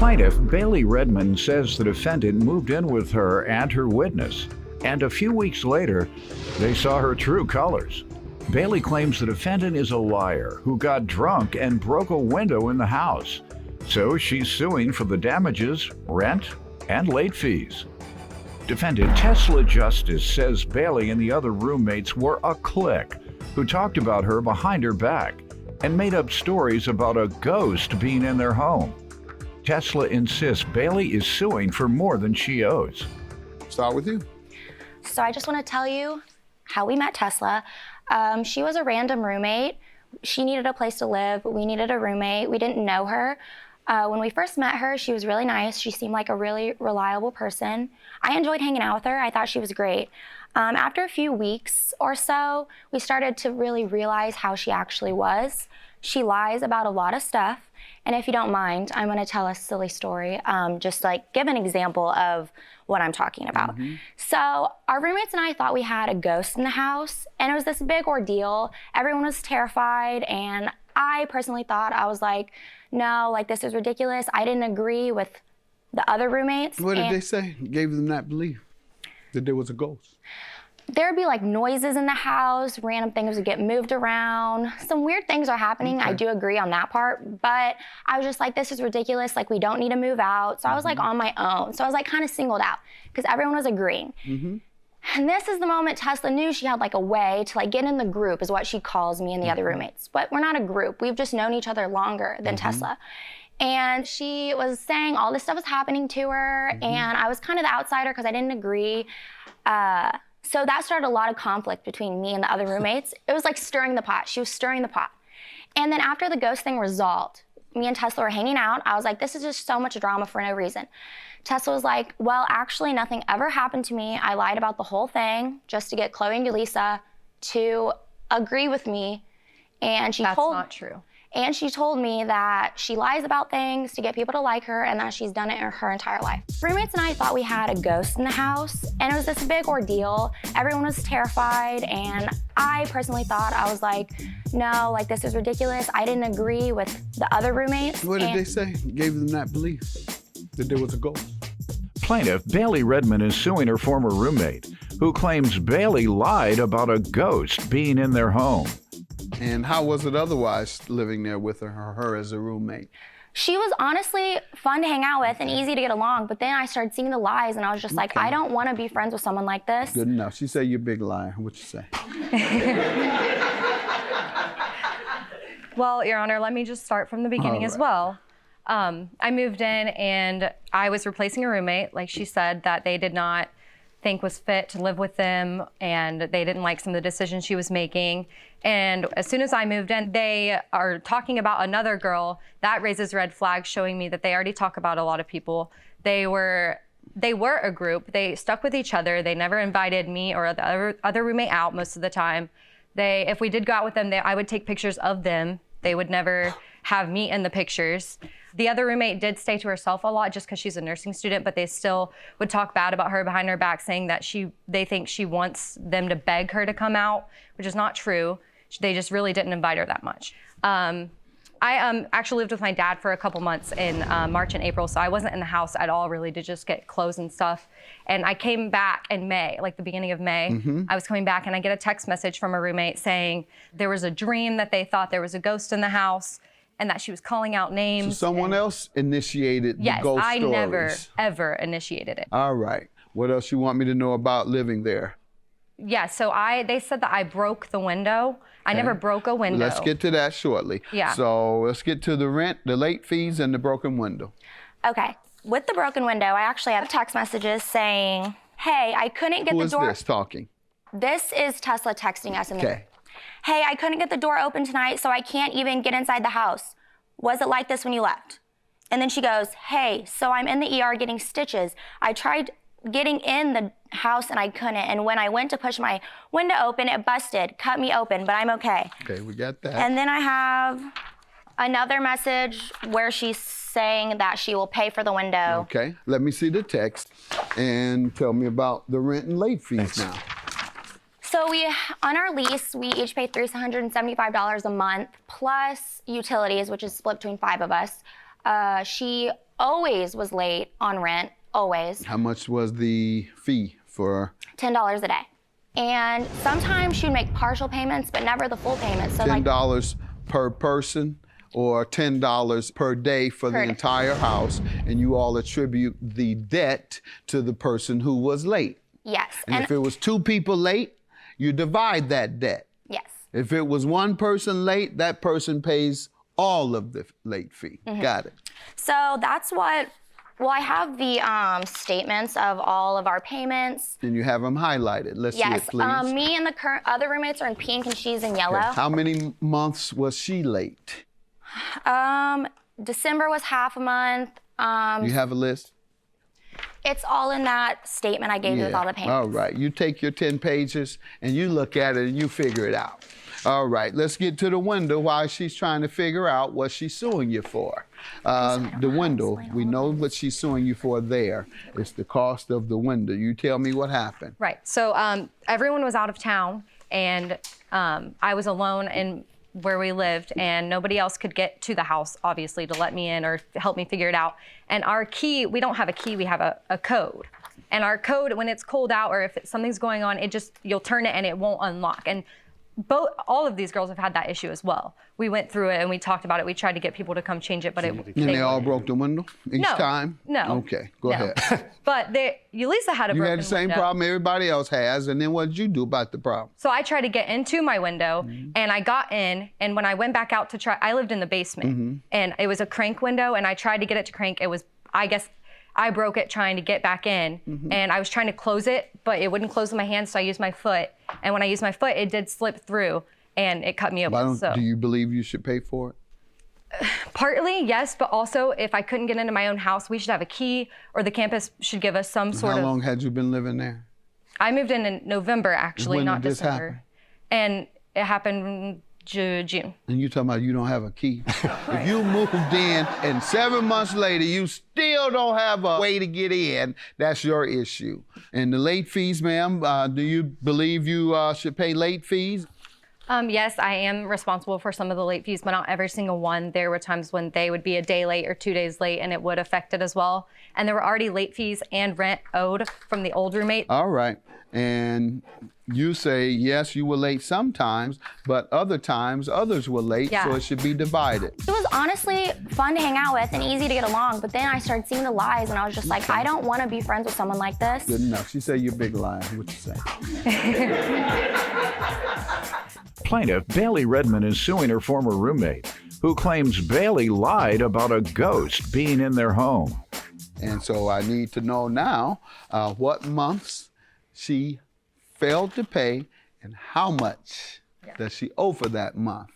Plaintiff Bailey Redmond says the defendant moved in with her and her witness, and a few weeks later, they saw her true colors. Bailey claims the defendant is a liar who got drunk and broke a window in the house. So she's suing for the damages, rent, and late fees. Defendant Tesla Justice says Bailey and the other roommates were a clique who talked about her behind her back and made up stories about a ghost being in their home. Tesla insists Bailey is suing for more than she owes. Start with you. So I just want to tell you how we met Tesla. She was a random roommate. She needed a place to live. We needed a roommate. We didn't know her. When we first met her, she was really nice. She seemed like a really reliable person. I enjoyed hanging out with her. I thought she was great. After a few weeks or so, we started to really realize how she actually was. She lies about a lot of stuff. And if you don't mind, I'm going to tell a silly story, just like give an example of what I'm talking about. So our roommates and I thought we had a ghost in the house, and it was this big ordeal. Everyone was terrified, and I personally thought, I was like, no, like this is ridiculous. I didn't agree with the other roommates. What did they say? Gave them that belief that there was a ghost? There'd be like noises in the house, random things would get moved around. Some weird things are happening. Okay. I do agree on that part, but I was just like, this is ridiculous. Like, we don't need to move out. So I was like on my own. So I was like kind of singled out because everyone was agreeing. And this is the moment Tesla knew she had like a way to like get in the group, is what she calls me and the other roommates. But we're not a group. We've just known each other longer than Tesla. And she was saying all this stuff was happening to her, and I was kind of the outsider because I didn't agree. So that started a lot of conflict between me and the other roommates. It was like stirring the pot. She was stirring the pot. And then after the ghost thing resolved, me and Tesla were hanging out. I was like, this is just so much drama for no reason. Tesla was like, well, actually nothing ever happened to me. I lied about the whole thing just to get Chloe and Yulisa to agree with me. And That's not true. And she told me that she lies about things to get people to like her, and that she's done it in her entire life. Roommates and I thought we had a ghost in the house, and it was this big ordeal. Everyone was terrified, and I personally thought, I was like, no, like this is ridiculous. I didn't agree with the other roommates. What did they say? Gave them that belief that there was a ghost? Plaintiff Bailey Redmond is suing her former roommate, who claims Bailey lied about a ghost being in their home. And how was it otherwise living there with her as a roommate? She was honestly fun to hang out with and easy to get along, but then I started seeing the lies, and I was just like, I don't want to be friends with someone like this. Good enough. She said you're a big liar. What you say? Well, Your Honor, let me just start from the beginning as well. I moved in and I was replacing a roommate, like she said, that they did not think was fit to live with them, and they didn't like some of the decisions she was making. And as soon as I moved in, they are talking about another girl. That raises red flags, showing me that they already talk about a lot of people. They were a group. They stuck with each other. They never invited me or the other roommate out most of the time. If we did go out with them, I would take pictures of them. They would never have me in the pictures. The other roommate did stay to herself a lot just because she's a nursing student, but they still would talk bad about her behind her back, saying that they think she wants them to beg her to come out, which is not true. They just really didn't invite her that much. I actually lived with my dad for a couple months in March and April, so I wasn't in the house at all really to just get clothes and stuff. And I came back in May, like the beginning of May. I was coming back and I get a text message from a roommate saying there was a dream that they thought there was a ghost in the house and that she was calling out names. So someone else initiated the ghost stories? Yes, I never, ever initiated it. All right. What else you want me to know about living there? Yeah, so they said that I broke the window. I never broke a window. Let's get to that shortly. Yeah. So let's get to the rent, the late fees, and the broken window. Okay. With the broken window, I actually have text messages saying, hey, I couldn't get the door. Who is this talking? This is Tesla texting us in the Okay. Hey, I couldn't get the door open tonight, so I can't even get inside the house. Was it like this when you left? And then she goes, hey, so I'm in the ER getting stitches. I tried getting in the house and I couldn't. And when I went to push my window open, it busted, cut me open, but I'm okay. Okay, we got that. And then I have another message where she's saying that she will pay for the window. Okay, let me see the text and tell me about the rent and late fees now. So on our lease, we each pay $375 a month plus utilities, which is split between 5 of us. She always was late on rent, always. How much was the fee for? $10 a day. And sometimes she would make partial payments, but never the full payment. So $10 per person, or $10 per day for the Per day. entire house, and you all attribute the debt to the person who was late. yes. And if it was 2 people late, you divide that debt. yes. If it was 1 person late, that person pays all of the late fee. Got it. So that's what, well, I have the statements of all of our payments. And you have them highlighted. Let's see Yes, it, please. me and the other roommates are in pink and she's in yellow. How many months was she late? December was half a month. You have a list? It's all in that statement I gave you with all the payments. All right. You take your 10 pages and you look at it and you figure it out. All right. Let's get to the window while she's trying to figure out what she's suing you for. The window, we know what she's suing you for there. It's the cost of the window. You tell me what happened. Right. So everyone was out of town, and I was alone in where we lived, and nobody else could get to the house, obviously, to let me in or help me figure it out. And our key, we don't have a key, we have a code. And our code, when it's cold out or if something's going on, you'll turn it and it won't unlock. And all of these girls have had that issue as well. We went through it and we talked about it. We tried to get people to come change it, but And they all broke the window each time? No. Okay, go ahead. But Yulisa had a You broken had the same window. problem everybody else has, and then what did you do about the problem? So I tried to get into my window, and I got in, and when I went back out to try, I lived in the basement, and it was a crank window, and I tried to get it to crank. It was, I guess, I broke it trying to get back in, and I was trying to close it, but it wouldn't close with my hand, so I used my foot. And when I used my foot, it did slip through, and it cut me open. So Do you believe you should pay for it? partly, yes, but also if I couldn't get into my own house, we should have a key, or the campus should give us some sort How of. long had you been living there? I moved in November, actually, When not did this December. happen? And it happened June. And you talking about you don't have a key. If you moved in and 7 months later you still don't have a way to get in, that's your issue. And the late fees, ma'am, do you believe you should pay late fees? Yes, I am responsible for some of the late fees, but not every single one. There were times when they would be a day late or 2 days late, and it would affect it as well. And there were already late fees and rent owed from the old roommate. All right. And you say, yes, you were late sometimes, but other times others were late, Yeah. so it should be divided. It was honestly fun to hang out with and easy to get along, but then I started seeing the lies and I was just like, I don't want to be friends with someone like this. Good enough. She said you're a big liar. What you say? Plaintiff Bailey Redmond is suing her former roommate, who claims Bailey lied about a ghost being in their home. And so I need to know now what months she failed to pay and how much does she owe for that month.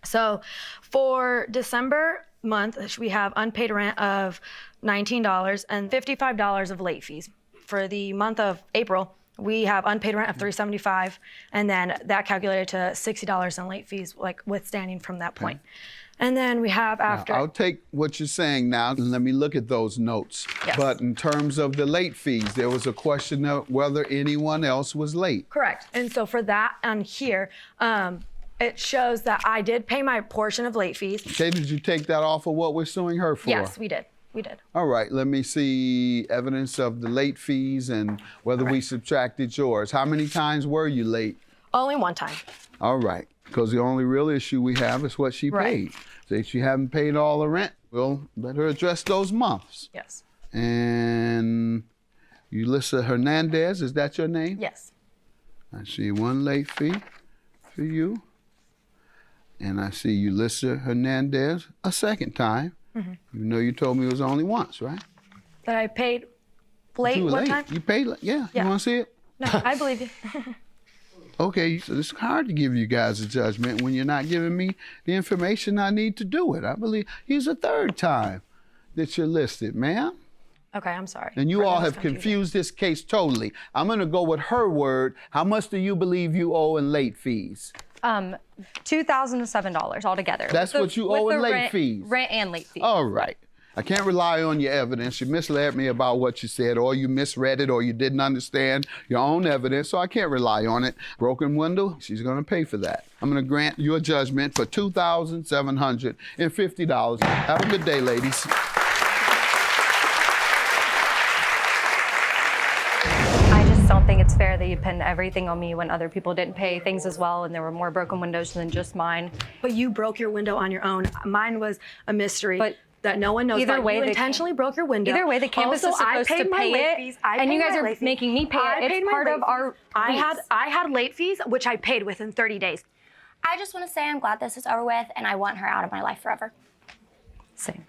So for December month, we have unpaid rent of $19 and $55 of late fees. For the month of April, we have unpaid rent of $375, and then that calculated to $60 in late fees, like withstanding from that point. And then we have after. Now, I'll take what you're saying now and let me look at those notes. Yes. But in terms of the late fees, there was a question of whether anyone else was late. Correct. And so for that on here, it shows that I did pay my portion of late fees. Okay, did you take that off of what we're suing her for? Yes, we did. We did. All right, let me see evidence of the late fees and whether we subtracted yours. How many times were you late? Only one time. All right, because the only real issue we have is what she Right. paid. So if she haven't paid all the rent, we'll let her address those months. Yes. And Yulisa Hernandez, is that your name? Yes. I see one late fee for you. And I see Yulisa Hernandez a second time. Even though you told me it was only once, right? That I paid late You were one late. time? You paid late. Yeah. Yeah. You want to see it? No, I believe you. Okay, so it's hard to give you guys a judgment when you're not giving me the information I need to do it. I believe he's the third time that you're listed, ma'am. Okay, I'm sorry. And you For all those have confusion. confused this case totally. I'm going to go with her word. How much do you believe you owe in late fees? $2,007 altogether. That's what you owe in late fees. Rent and late fees. All right. I can't rely on your evidence. You misled me about what you said, or you misread it, or you didn't understand your own evidence, so I can't rely on it. Broken window, she's going to pay for that. I'm going to grant your judgment for $2,750. Have a good day, ladies. think it's fair that you pinned everything on me when other people didn't pay things as well, and there were more broken windows than just mine. But you broke your window on your own. Mine was a mystery. But that no one knows. either about. way, You the intentionally broke your window. Either way, the campus Also, is supposed I paid to my pay late it, fees. I and you paid guys my are late fees. making me pay I it. paid It's my part late of our fees. I lease. had late fees, which I paid within 30 days. I just want to say I'm glad this is over with, and I want her out of my life forever. Same.